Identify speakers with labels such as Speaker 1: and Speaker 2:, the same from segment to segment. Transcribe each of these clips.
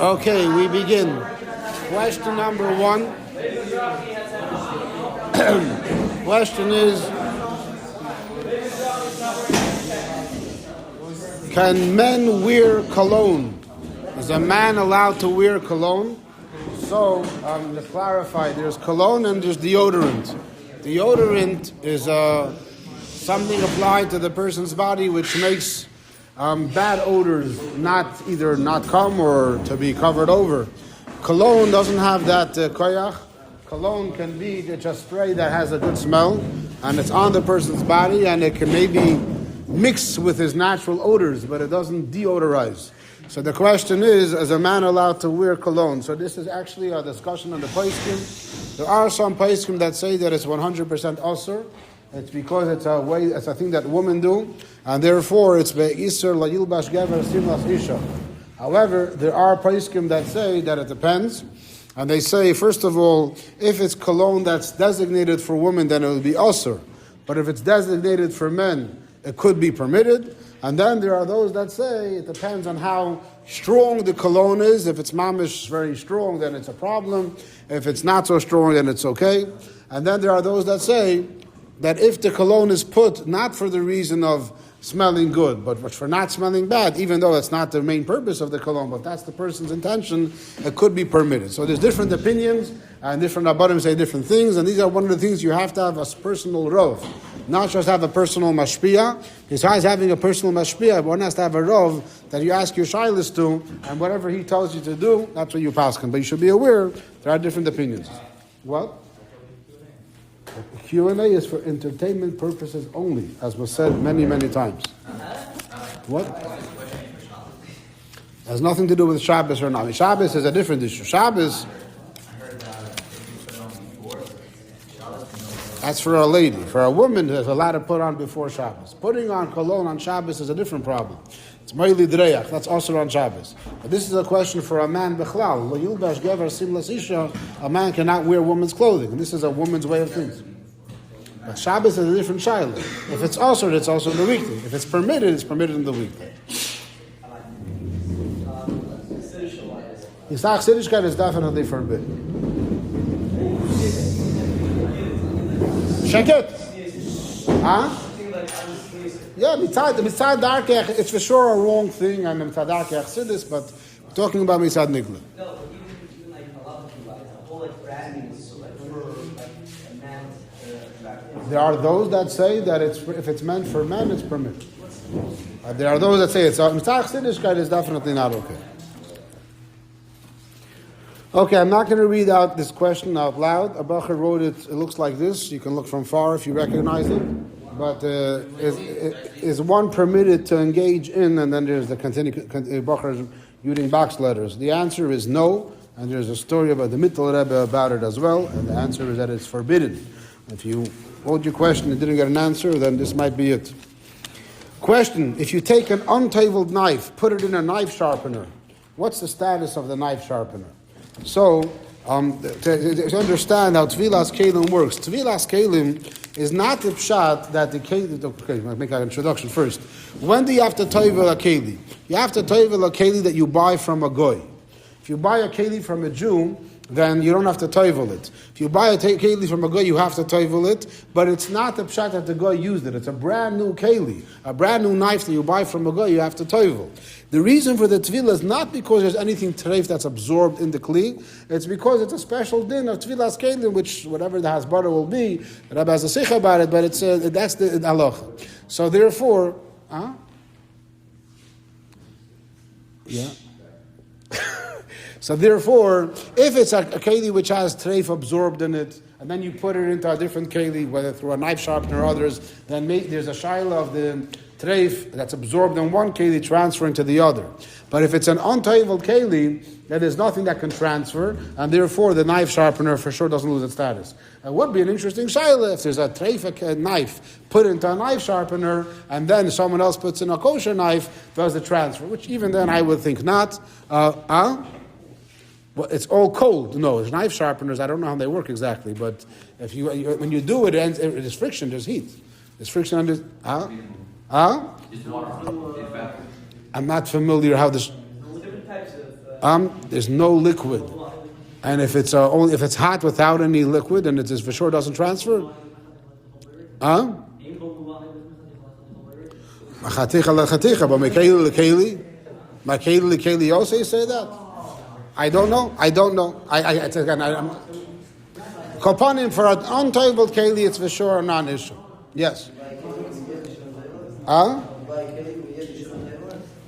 Speaker 1: Okay, we begin. Question number 1. Question is, can men wear cologne? Is a man allowed to wear cologne? So, to clarify, there's cologne and there's deodorant. Deodorant is something applied to the person's body which makes bad odors not come or to be covered over. Cologne doesn't have that koyach. Cologne can be just spray that has a good smell, and it's on the person's body, and it can maybe mix with his natural odors, but it doesn't deodorize. So the question is a man allowed to wear cologne? So this is actually a discussion on the poskim. There are some poskim that say that it's 100% osur. It's because it's a thing that women do, and therefore it's isur la yilbash gever tvilas isha. However, there are poskim that say that it depends, and they say, first of all, if it's cologne that's designated for women, then it will be osur. But if it's designated for men, it could be permitted. And then there are those that say it depends on how strong the cologne is. If it's mamish very strong, then it's a problem. If it's not so strong, then it's okay. And then there are those that say that if the cologne is put not for the reason of smelling good, but for not smelling bad, even though that's not the main purpose of the cologne, but that's the person's intention, it could be permitted. So there's different opinions, and different rabbanim say different things, and these are one of the things you have to have a personal rov. Not just have a personal mashpia. Besides having a personal mashpia, one has to have a rov that you ask your shilas to, and whatever he tells you to do, that's what you pass him. But you should be aware, there are different opinions. What? Q&A is for entertainment purposes only, as was said many, many times. What? Has nothing to do with Shabbos or not. Shabbos is a different issue. Shabbos, that's for a lady. For a woman, there's allowed to put on before Shabbos. Putting on cologne on Shabbos is a different problem. It's ma'ili dreyach. That's also on Shabbos. But this is a question for a man b'chlal. Lo yilbash gever simlas isha. A man cannot wear woman's clothing. And this is a woman's way of things. But Shabbos is a different shiloh. If it's also in the weekday. If it's permitted in the weekday. Yisach Siddishkeit is definitely forbidden. Sheket. Huh? Yeah, mitzad darkech, it's for sure a wrong thing, and mitzad darkech sidis, but we're talking about mitzad nigla.
Speaker 2: No, even like halachically, the whole like branding is so like for a man's.
Speaker 1: There are those that say that if it's meant for men, it's permitted. There are those that say it's mitzad sidishkeit is definitely not okay. Okay, I'm not going to read out this question out loud. Abacher wrote it. It looks like this. You can look from far if you recognize it. But is one permitted to engage in? And then there's the Bacher using box letters. The answer is no. And there's a story about the Mittel Rebbe about it as well. And the answer is that it's forbidden. If you wrote your question and didn't get an answer, then this might be it. Question: if you take an untabled knife, put it in a knife sharpener, what's the status of the knife sharpener? So, to understand how tvilas kailim works, tvilas kailim is not the pshat that the keli. Okay, I'll make an introduction first. When do you have to toivel a keli? You have to toivel a keli that you buy from a goy. If you buy a keli from a Jew, then you don't have to toivel it. If you buy a keli from a goy, you have to toivel it, but it's not the pshat that the goy used it. It's a brand new keli, a brand new knife that you buy from a goy, you have to toivel. The reason for the tvilah is not because there's anything treif that's absorbed in the kli, it's because it's a special din of tvilas kelim, which whatever the hasbara will be, the Rabbi has a sikh about it, but it's that's the halacha. So therefore, yeah. So therefore, if it's a keli which has treif absorbed in it, and then you put it into a different keli, whether through a knife sharpener or others, then there's a shaila of the treif that's absorbed in one keli transferring to the other. But if it's an untabled keli, then there's nothing that can transfer, and therefore the knife sharpener for sure doesn't lose its status. It would be an interesting shaila if there's a treif knife put into a knife sharpener, and then someone else puts in a kosher knife, does the transfer, which even then I would think not. Well, it's all cold. No, there's knife sharpeners. I don't know how they work exactly, but if when you do it, there's friction. There's heat. There's friction under. I'm not familiar how this.
Speaker 2: Different types of
Speaker 1: There's no liquid. And if it's hot without any liquid and it for sure doesn't transfer, but my keli also say that. I don't know. Kopanim for an untoivel keli, it's for sure a non-issue. Yes.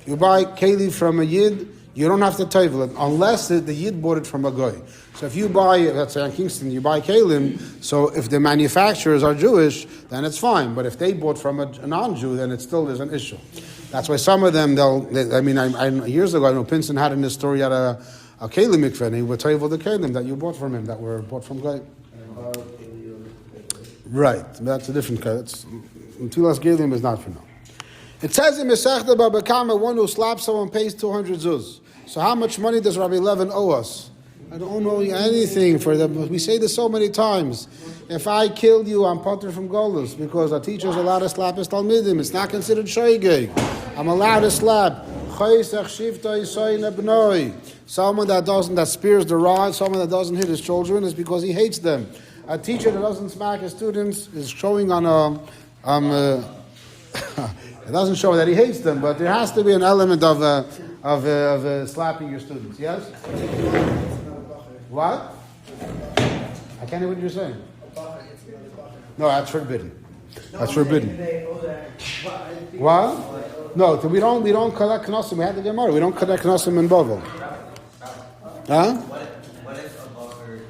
Speaker 1: You buy keli from a yid, you don't have to toivel it unless the yid bought it from a goy. So if you buy, let's say in Kingston, you buy kailim, so if the manufacturers are Jewish, then it's fine. But if they bought from a non-Jew, then it still is an issue. That's why some of them, years ago, I know Pinson had in his story at a kailim mikveh, and he would toivel the kailim that you bought from him, that were bought from goy. Right, that's a different case. Tvilas kailim is not for now. It says in Masechta Baba Kama, one who slaps someone pays 200 zuz. So how much money does Rabbi Levin owe us? I don't know anything for them. We say this so many times. If I kill you, I'm pater from Golus because a teacher is allowed to slap his talmidim. It's not considered shoygeg. I'm allowed to slap. Someone that spears the rod, someone that doesn't hit his children is because he hates them. A teacher that doesn't smack his students is showing on it doesn't show that he hates them, but there has to be an element of slapping your students. Yes? What? I can't hear what you're saying. No, that's forbidden. That's forbidden. What? No, we don't collect knossim. We had the Gemara. We don't collect knossim in bubble. Huh?
Speaker 3: What if a bochrim,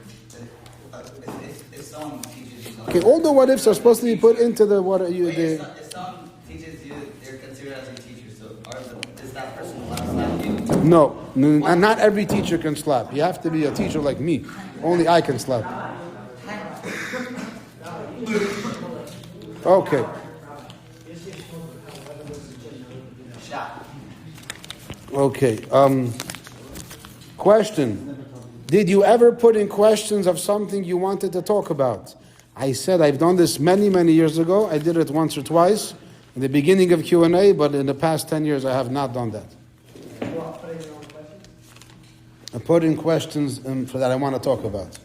Speaker 3: if someone teaches you?
Speaker 1: Okay, all the what ifs are supposed to be put into the what you.
Speaker 3: If someone teaches you, they're considered as a teacher. So is that person allowed to slap you?
Speaker 1: No, and not every teacher can slap. You have to be a teacher like me. Only I can slap. Okay. Okay. Question. Did you ever put in questions of something you wanted to talk about? I said I've done this many, many years ago. I did it once or twice in the beginning of Q&A, but in the past 10 years I have not done that. I put in questions for that I want to talk about.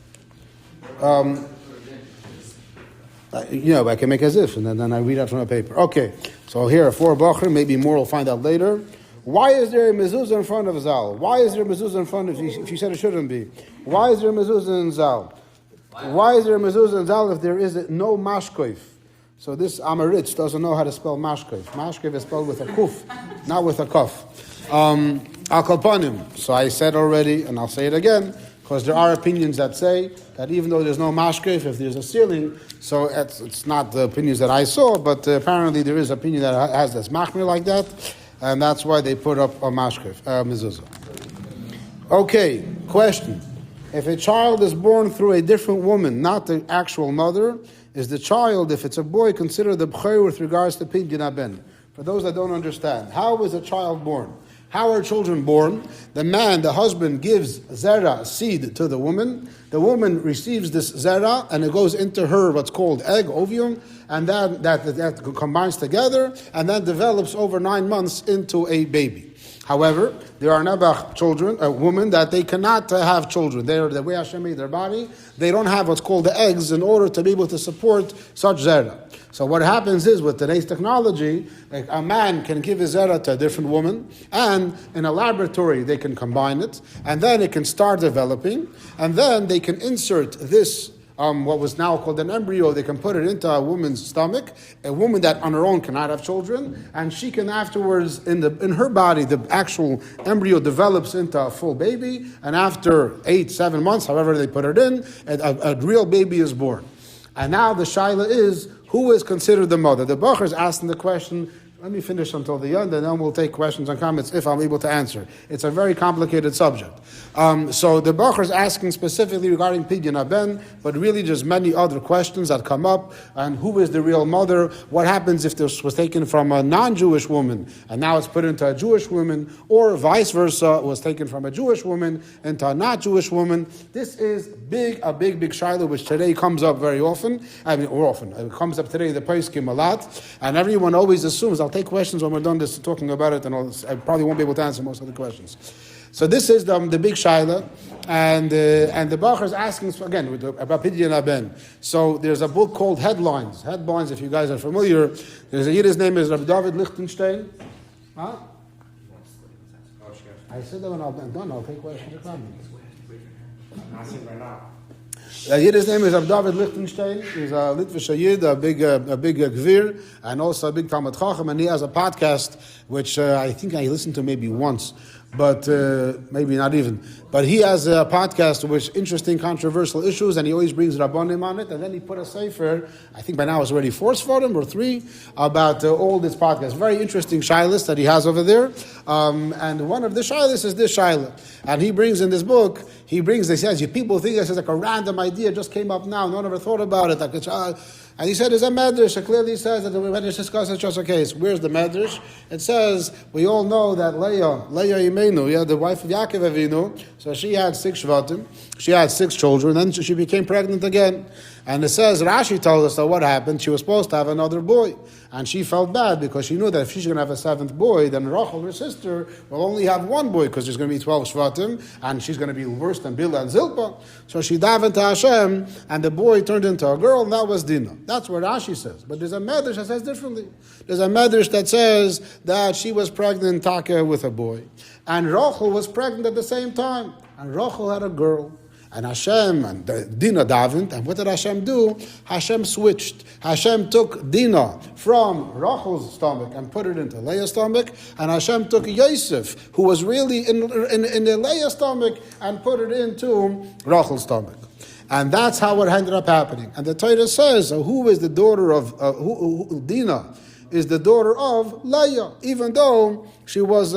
Speaker 1: I can make as if, and then I read out from a paper. Okay, so here are 4 bochrim, maybe more we'll find out later. Why is there a Mezuza in front of Zal? Why is there a Mezuza in front of, if you said it shouldn't be? Why is there a Mezuza in Zal? Why is there a Mezuza in Zal if there is no mashkof? So this Amaritz doesn't know how to spell mashkof. Mashkof is spelled with a kuf, not with a kaf. Al-Kalpanim. So I said already, and I'll say it again, because there are opinions that say that even though there's no mashkof, if there's a ceiling, so it's not the opinions that I saw, but apparently there is an opinion that has this machmir like that, and that's why they put up a mashkof, Mezuza. Okay, question. If a child is born through a different woman, not the actual mother, is the child, if it's a boy, considered the bochrim with regards to pidyon ben? For those that don't understand, how is a child born? How are children born? The man, the husband, gives zera, seed, to the woman. The woman receives this zera, and it goes into her what's called egg, ovum, and that combines together, and then develops over 9 months into a baby. However, there are nebach children, women, that they cannot have children. They are the way Hashem made their body. They don't have what's called the eggs in order to be able to support such zera. So what happens is, with today's technology, like a man can give his zera to a different woman, and in a laboratory they can combine it, and then it can start developing, and then they can insert this what was now called an embryo. They can put it into a woman's stomach, a woman that on her own cannot have children, and she can afterwards, in her body, the actual embryo develops into a full baby, and after 8-7 months, however they put it in, a real baby is born. And now the shaila is, who is considered the mother? The bochrim is asking the question. Let me finish until the end, and then we'll take questions and comments if I'm able to answer. It's a very complicated subject. So the bochrim is asking specifically regarding pidyon ben, but really just many other questions that come up. And who is the real mother? What happens if this was taken from a non-Jewish woman and now it's put into a Jewish woman, or vice versa, it was taken from a Jewish woman into a not Jewish woman? This is a big shaila, which today comes up very often. It comes up today in the poskim a lot, and everyone always assumes, I'll take questions when we're done talking about it, and I probably won't be able to answer most of the questions. So this is the big shaila, and the Bachar is asking again about Pidyon Aben. So there's a book called Headlines. Headlines, if you guys are familiar. There's a Yid's name is Dovid Lichtenstein. Huh? I said that when I'm done. I'll take questions or comments. His name is Dovid Lichtenstein. He's a Litvish Yid, a big gvir, and also a big Talmud Chacham, and he has a podcast which I think I listened to maybe once, but maybe not even. But he has a podcast which interesting, controversial issues, and he always brings Rabbanim on it. And then he put a sefer, I think by now it's already 4 Sfarim or 3, about all this podcast. Very interesting shilas that he has over there. And one of the shilas is this shilah. And he brings in this book, he says, people think this is like a random idea, just came up now, no one ever thought about it. Like and he said, there's a medrash. It clearly says that the medrash discusses just a case. Where's the medrash? It says, we all know that Leah Imenu, the wife of Yaakov Avinu, so she had 6 shvatim, she had 6 children, then she became pregnant again. And it says, Rashi told us that what happened, she was supposed to have another boy. And she felt bad because she knew that if she's going to have a 7th boy, then Rachel, her sister, will only have 1 boy because there's going to be 12 shvatim, and she's going to be worse than Bilhah and Zilpah. So she davened to Hashem, and the boy turned into a girl, and that was Dinah. That's what Rashi says. But there's a medrash that says differently. There's a medrash that says that she was pregnant, Taka, with a boy. And Rachel was pregnant at the same time. And Rachel had a girl. And Hashem and Dinah davened, and what did Hashem do? Hashem switched. Hashem took Dinah from Rachel's stomach and put it into Leah's stomach, and Hashem took Yosef, who was really in the Leah's stomach, and put it into Rachel's stomach. And that's how it ended up happening. And the Torah says, who is the daughter of, Dinah is the daughter of Leah, even though she was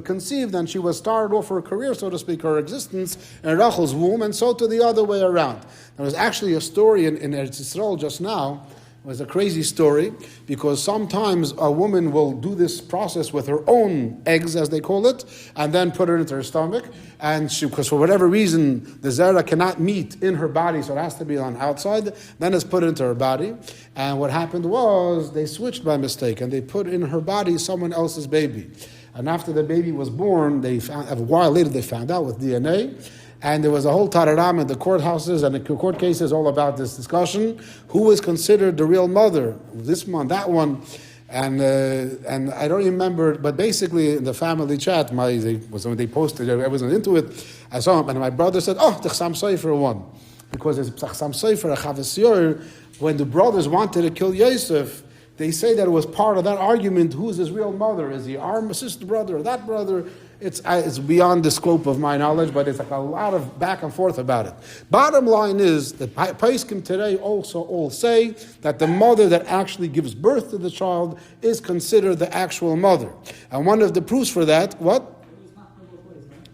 Speaker 1: conceived and she was started off her career, so to speak, her existence in Rachel's womb, and so to the other way around. There was actually a story in Eretz Yisrael just now. It was a crazy story, because sometimes a woman will do this process with her own eggs, as they call it, and then put it into her stomach, and because for whatever reason the zera cannot meet in her body, so it has to be on outside, then it's put into her body. And what happened was they switched by mistake, and they put in her body someone else's baby. And after the baby was born, a while later they found out with DNA, and there was a whole tararam in the courthouses and the court cases all about this discussion. Who was considered the real mother? This one, that one, and I don't remember, but basically in the family chat, when they posted, I wasn't into it. I saw him, and my brother said, "Oh, the Chassam Sofer won," because it's Chassam Sofer, a Chavasyor. When the brothers wanted to kill Yosef, they say that it was part of that argument. Who's his real mother? Is he our sister brother or that brother? It's beyond the scope of my knowledge, but it's like a lot of back and forth about it. Bottom line is that Paiskim today also all say that the mother that actually gives birth to the child is considered the actual mother. And one of the proofs for that, what?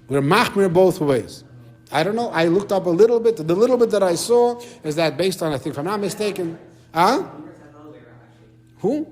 Speaker 1: We're machmir both ways. I don't know. I looked up a little bit. The little bit that I saw is that based on, I think, if I'm not mistaken, who?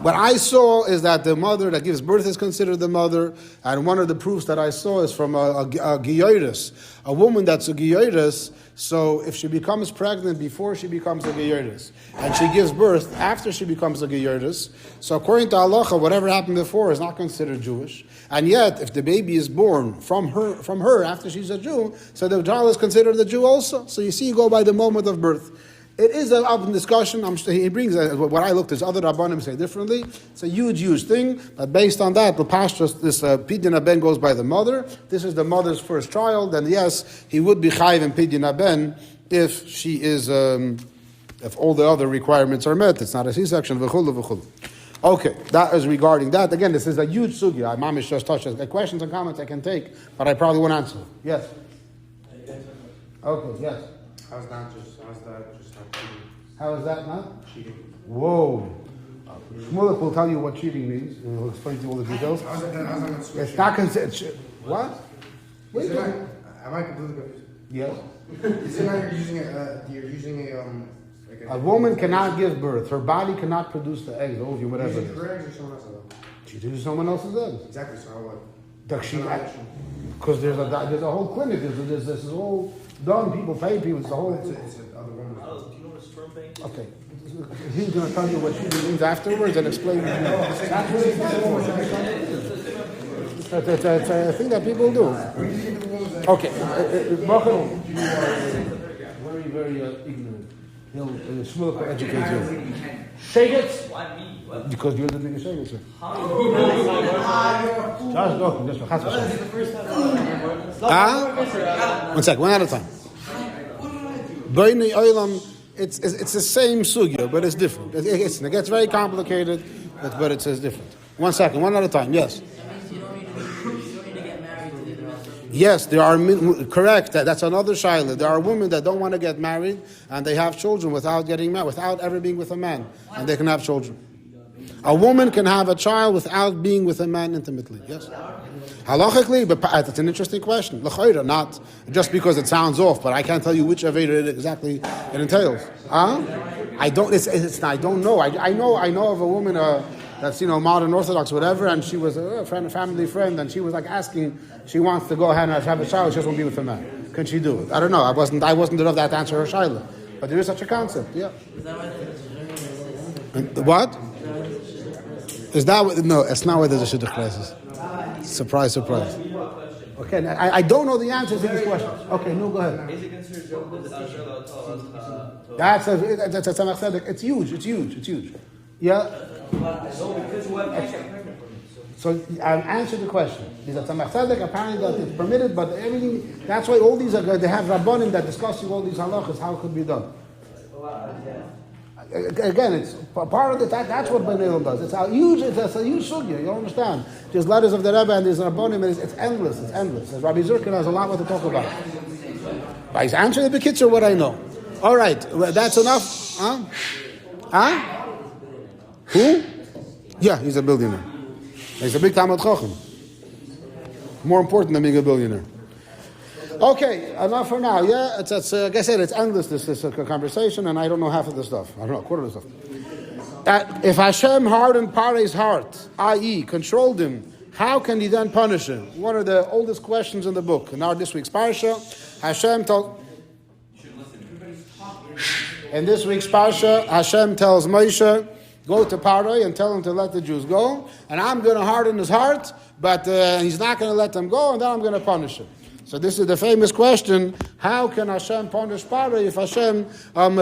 Speaker 1: What I saw is that the mother that gives birth is considered the mother, and one of the proofs that I saw is from a giyotis, a woman that's a giyotis. So if she becomes pregnant before she becomes a giyotis, and she gives birth after she becomes a giyotis, so according to halacha, whatever happened before is not considered Jewish. And yet, if the baby is born from her after she's a Jew, so the child is considered a Jew also. So you see, you go by the moment of birth. It is an open discussion. He brings what I looked at. Other Rabbanim say differently. It's a huge thing. But based on that, the pastor, this Pidyon Aben goes by the mother. This is the mother's first child, and yes, he would be chayiv in Pidyon Aben if she is, if all the other requirements are met. It's not a C-section. V'chulu. Okay, that is regarding that. Again, this is a huge sugya. Mamish just touched it. Questions and comments I can take, but I probably won't answer. Yes. Okay. Yes.
Speaker 4: How's that just not cheating?
Speaker 1: How is that not?
Speaker 4: Cheating.
Speaker 1: Whoa. Shmulik will tell you what cheating means. And he'll explain to you all the details.
Speaker 4: How's that not switching?
Speaker 1: It's not considered. What? Wait.
Speaker 4: Am I completely confused?
Speaker 1: Yes.
Speaker 4: Is it not you're using
Speaker 1: a woman cannot give birth. Her body cannot produce the eggs, ovum, whatever it is.
Speaker 4: Her eggs or someone else's eggs?
Speaker 1: She uses someone else's eggs.
Speaker 4: Exactly. So what?
Speaker 1: Because there's a whole clinic. This is all done. People pay people. It's the whole.
Speaker 4: It's other woman.
Speaker 2: Do you know what a sperm bank is?
Speaker 1: Okay. He's going to tell you what she means afterwards and explain. That's what it's for. It's a thing that people do. Okay. Bochrim, you are very, very ignorant. Shmuel will educate you. Shake it. Because you're the biggest shake it, sir. One second, one at a time. It's the same sugya, but it's different. It gets very complicated, but it's different. 1 second, one at a time. Yes. Yes, there are correct. That's another shaila. There are women that don't want to get married and they have children without getting married, without ever being with a man, and they can have children. A woman can have a child without being with a man intimately. Yes, halachically, but it's an interesting question. L'chayra, not just because it sounds off, but I can't tell you which aveda exactly it entails. I don't. I don't know. I know of a woman. That's modern Orthodox, whatever, and she was a family friend, and she was like asking, she wants to go ahead and have a child, she just won't be with a man. Can she do it? I don't know. I wasn't enough that to answer her shaila, but there is such a concept. Yeah. What? Is that what? No, it's not where there's a shidduch crisis. Surprise, surprise. Okay, I don't know the answers to these questions. Okay, no, go ahead. That's a tzemach tzedek. It's huge. Yeah. So I answered the question. Is that tzemach tzedek? Apparently that it's permitted, but everything. That's why all these they have rabbanim that discuss all these halachas how it could be done. Again, it's part of that's what Ben Elam does. It's a huge sugya. You don't understand. There's letters of the Rebbe and there's rabbanim, and it's endless. It's endless. As Rabbi Zirkin has a lot more to talk about. But he's answering the b'kitzur what I know. All right, that's enough. Huh? Who? Yeah, he's a billionaire. He's a big Talmud Chacham. More important than being a billionaire. Okay, enough for now. Yeah, it's like I said, it's endless, this conversation, and I don't know half of the stuff. I don't know, a quarter of the stuff. If Hashem hardened Paroh's heart, i.e., controlled him, how can he then punish him? One of the oldest questions in the book. Now, this week's parsha, Hashem told... In this week's parsha, Hashem tells Moshe, go to Paroh and tell him to let the Jews go, and I'm going to harden his heart, but he's not going to let them go, and then I'm going to punish him. So this is the famous question, how can Hashem punish Paroh if Hashem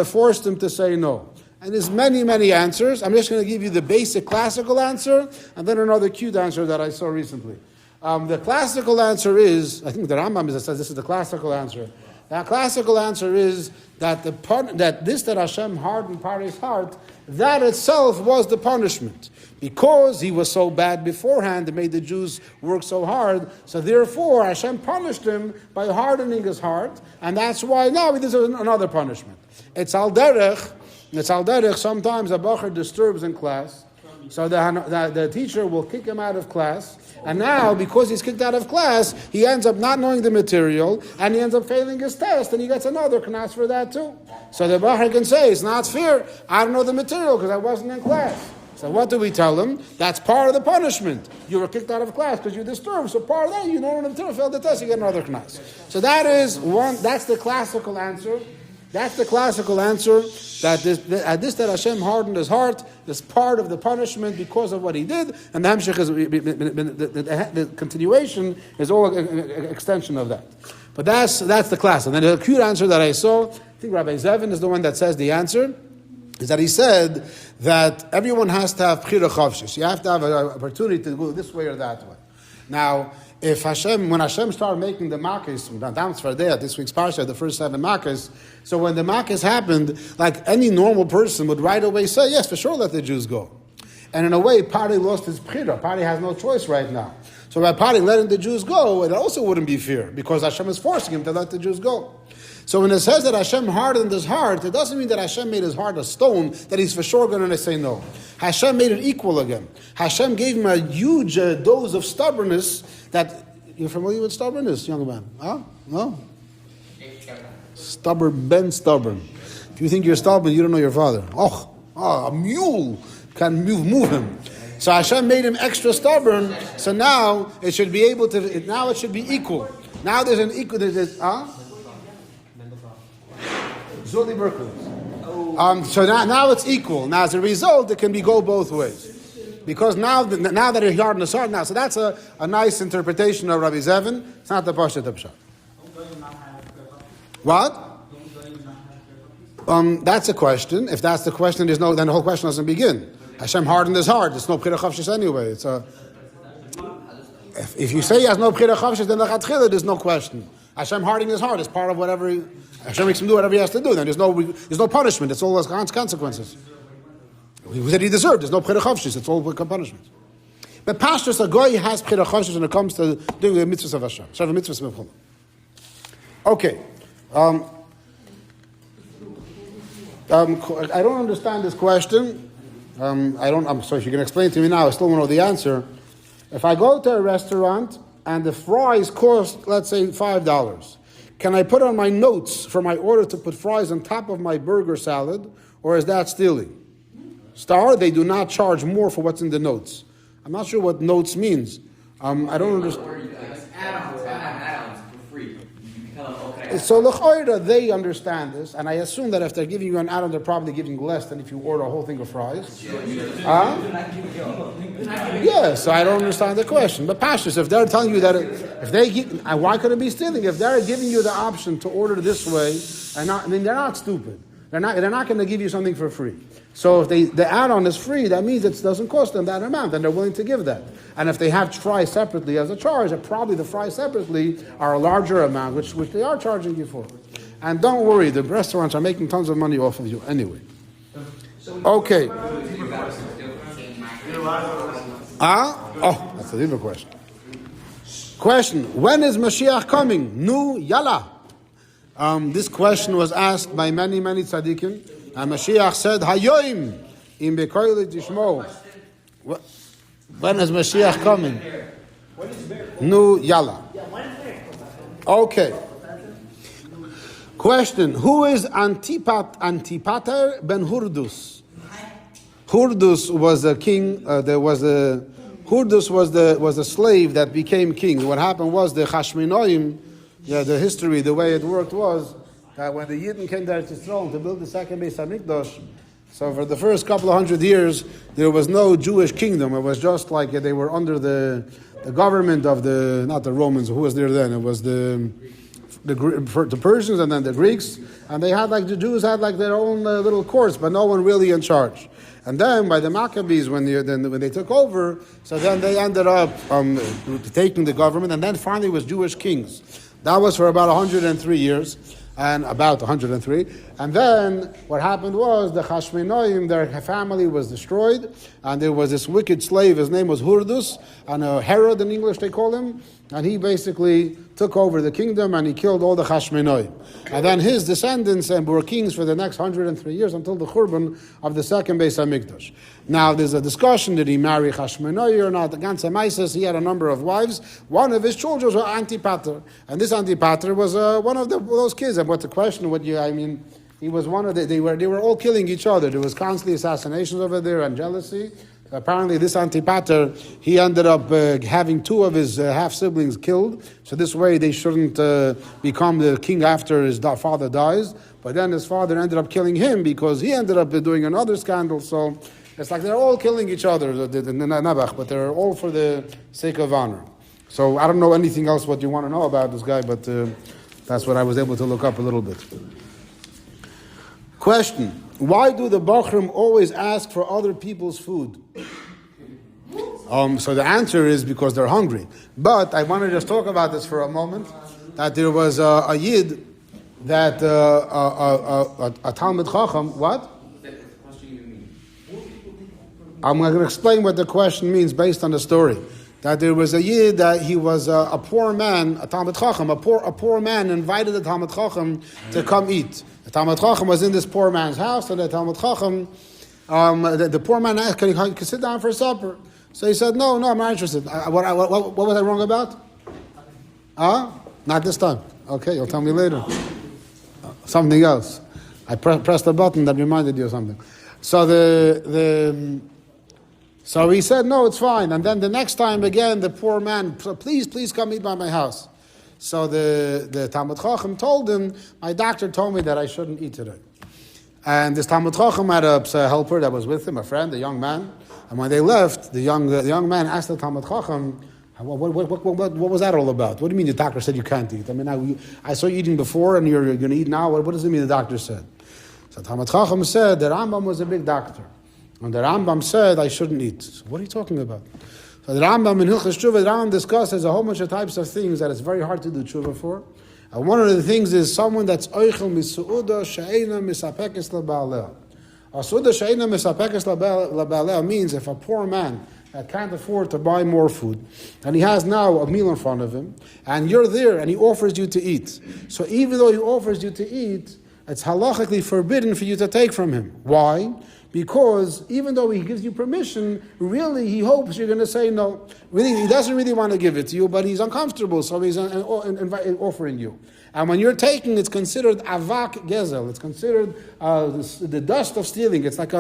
Speaker 1: forced him to say no? And there's many, many answers. I'm just going to give you the basic classical answer, and then another cute answer that I saw recently. The classical answer is, I think the Rambam says this is the classical answer. The classical answer is that that Hashem hardened Paroh's heart, that itself was the punishment. Because he was so bad beforehand, it made the Jews work so hard, so therefore Hashem punished him by hardening his heart, and that's why now there's another punishment. It's al derech, sometimes a bochrim disturbs in class, so the teacher will kick him out of class, and now, because he's kicked out of class, he ends up not knowing the material, and he ends up failing his test, and he gets another knas for that too. So the bochrim can say, it's not fair, I don't know the material because I wasn't in class. So what do we tell him? That's part of the punishment. You were kicked out of class because you disturbed, so part of that, you don't know the material, failed the test, you get another knas. So that's the classical answer. That's the classical answer, that that Hashem hardened his heart is part of the punishment because of what he did, and the hemshech is the continuation is all an extension of that. But that's the class. And then the cute answer that I saw, I think Rabbi Levin is the one that says the answer, is that he said that everyone has to have bchira chavshis. You have to have an opportunity to go this way or that way. Now, when Hashem started making the makkos, this week's parsha, the first 7 makkos, so when the makkos happened, like any normal person would right away say, yes, for sure, let the Jews go. And in a way, Paroh lost his bchira. Paroh has no choice right now. So by Paroh letting the Jews go, it also wouldn't be fair, because Hashem is forcing him to let the Jews go. So when it says that Hashem hardened his heart, it doesn't mean that Hashem made his heart a stone, that he's for sure going to say no. Hashem made it equal again. Hashem gave him a huge dose of stubbornness that... You're familiar with stubbornness, young man? Huh? No? Stubborn. If you think you're stubborn, you don't know your father. A mule can move him. So Hashem made him extra stubborn, so now it should be able to... Now it should be equal. Now there's an equal... Zoli Berkowitz. So now it's equal. Now as a result, it can go both ways. Because now that it's hardened is hard now. So that's a nice interpretation of Rabbi Zevin. It's not the Pasha Pshat. What? That's a question. If that's the question, then the whole question doesn't begin. Hashem hardened his heart. There's no Bchira Chavshis anyway. If you say he has no Bchira Chavshis, then there's no question. Hashem hardening his heart is part of whatever Hashem makes him do whatever he has to do. Then there's no punishment. It's all those consequences. He said he deserved. There's no Bchira Chavshis. It's all punishment. But pastors, a goy has Bchira Chavshis when it comes to doing the mitzvahs of Hashem. Okay. I don't understand this question. I'm sorry if you can explain to me now. I still don't know the answer. If I go to a restaurant and the fries cost, let's say, $5, can I put on my notes for my order to put fries on top of my burger salad, or is that stealing? They do not charge more for what's in the notes. I'm not sure what notes means. I don't understand.
Speaker 3: Add-ons for free.
Speaker 1: So l'choira, they understand this, and I assume that if they're giving you an add-on, they're probably giving less than if you order a whole thing of fries. Yes, so I don't understand the question. But pastors, if they're telling you that, why could it be stealing? If they're giving you the option to order this way, they're not stupid. They're not going to give you something for free. So if the add-on is free, that means it doesn't cost them that amount, and they're willing to give that. And if they have fries separately as a charge, probably the fries separately are a larger amount, which they are charging you for. And don't worry, the restaurants are making tons of money off of you anyway. Okay. That's a different question. Question: when is Moshiach coming? Nu yalla. This question was asked by many tzaddikim, and Moshiach said, "Hayoim im bekoyle tishmo." When is Moshiach coming? Nu yalla. Okay. Question: who is antipater ben hordus? Hordus was a king. Hordus was a slave that became king. What happened was the Hashmonaim. The history, the way it worked was that when the Yidden came there to throne to build the second Beis Hamikdash, so for the first couple of 100 years, there was no Jewish kingdom. It was just like they were under the government of not the Romans, who was there then? It was the Persians and then the Greeks. And they had the Jews had their own little courts, but no one really in charge. And then by the Maccabees, when they took over, so then they ended up taking the government, and then finally it was Jewish kings. That was for about 103 years, and then what happened was the Hashmonaim, their family was destroyed, and there was this wicked slave. His name was Hordus, and Herod in English they call him, and he basically took over the kingdom and he killed all the Hashmonaim. And then his descendants were kings for the next 103 years until the Churban of the second Beis Hamikdash. Now there's a discussion: did he marry Hashmonaim or not? The Ganze Maises, he had a number of wives. One of his children was antipater, and this antipater was one of those kids. And what the question? He was one of they were all killing each other. There was constantly assassinations over there and jealousy. Apparently, this antipater, he ended up having two of his half-siblings killed. So this way, they shouldn't become the king after his father dies. But then his father ended up killing him because he ended up doing another scandal. So it's like they're all killing each other, but they're all for the sake of honor. So I don't know anything else what you want to know about this guy, but that's what I was able to look up a little bit. Question: why do the bochrim always ask for other people's food? So the answer is because they're hungry. But I want to just talk about this for a moment. That there was a Yid that a Talmud Chacham. What? I'm going to explain what the question means based on the story. That there was a Yid that he was a poor man, a Talmud Chacham, a poor man invited the Talmud Chacham to come eat. The Talmud Chacham was in this poor man's house, and the Talmud Chacham, the poor man asked, can you sit down for supper? So he said, no, I'm not interested. What was I wrong about? Not this time. Okay, you'll tell me later. Something else. I pressed a button that reminded you of something. So So he said, no, it's fine. And then the next time again, the poor man, please come eat by my house. So the Talmud Chacham told him, my doctor told me that I shouldn't eat today. And this Talmud Chacham had a helper that was with him, a friend, a young man. And when they left, the young man asked the Talmud Chacham, what was that all about? What do you mean the doctor said you can't eat? I mean, I saw you eating before and you're going to eat now. What does it mean the doctor said? So Talmud Chacham said that Rambam was a big doctor. And the Rambam said I shouldn't eat. So what are you talking about? So the Rambam in Hilchos Tshuva, the Rambam discusses a whole bunch of types of things that it's very hard to do tshuva for. And one of the things is someone that's oichel misu'uda she'ena misapekes laba'aleh. A su'uda she'ena misapekes laba'aleh means if a poor man that can't afford to buy more food, and he has now a meal in front of him, and you're there and he offers you to eat. So even though he offers you to eat, it's halachically forbidden for you to take from him. Why? Because even though he gives you permission, really he hopes you're going to say no. Really, he doesn't really want to give it to you, but he's uncomfortable, so he's offering you. And when you're taking, it's considered avak gezel. It's considered the dust of stealing. It's like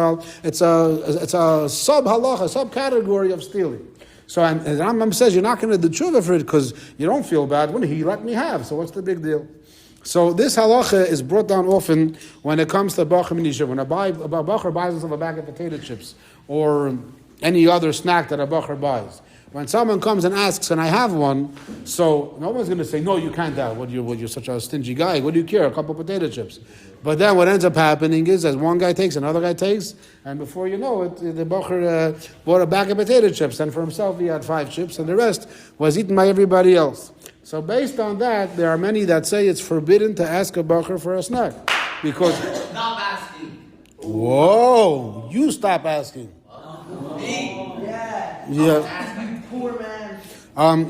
Speaker 1: it's a sub halacha, subcategory of stealing. So and Rambam says you're not going to do tshuva for it because you don't feel bad. When he let me have, so what's the big deal? So this halacha is brought down often when it comes to bochrim and yeshiva. When a bocher buys himself a bag of potato chips or any other snack that a bocher buys, when someone comes and asks, "Can I have one?" So no one's going to say, "No, you can't have." You're such a stingy guy. What do you care? A couple of potato chips. But then what ends up happening is, as one guy takes, another guy takes, and before you know it, the bocher bought a bag of potato chips, and for himself he had 5 chips, and the rest was eaten by everybody else. So based on that, there are many that say it's forbidden to ask a bocher for a snack. Because...
Speaker 3: Stop asking.
Speaker 1: Whoa! You stop asking.
Speaker 3: Me?
Speaker 1: Yeah.
Speaker 2: Poor man.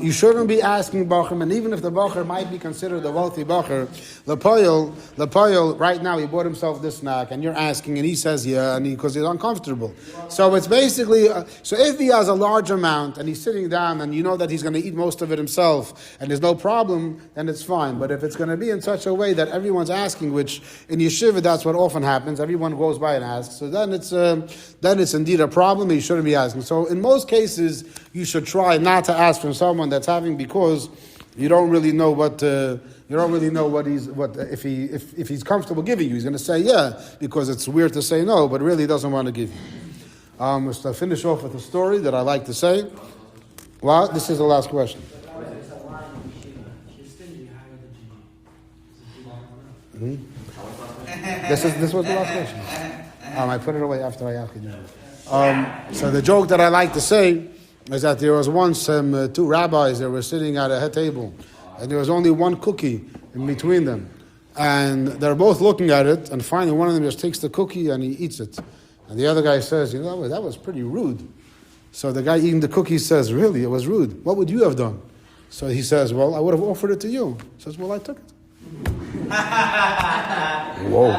Speaker 1: You shouldn't be asking bochrim, and even if the bocher might be considered a wealthy bocher, Lepoil, right now he bought himself this snack, and you're asking, and he says yeah, and because he's uncomfortable. So it's basically, so if he has a large amount, and he's sitting down, and you know that he's going to eat most of it himself, and there's no problem, then it's fine. But if it's going to be in such a way that everyone's asking, which in yeshiva that's what often happens, everyone goes by and asks, so then it's indeed a problem, and you shouldn't be asking. So in most cases, you should try not to ask from someone that's having, because you don't really know if he's comfortable giving you. He's going to say yeah because it's weird to say no, but really he doesn't want to give you. To finish off with a story that I like to say. Well, this is the last question. Mm-hmm. This was the last question. I put it away after I asked you. So the joke that I like to say is that there was once 2 rabbis that were sitting at a head table, and there was only one cookie in between them. And they're both looking at it, and finally one of them just takes the cookie and he eats it. And the other guy says, that was pretty rude. So the guy eating the cookie says, really, it was rude. What would you have done? So he says, well, I would have offered it to you. He says, well, I took it. Whoa.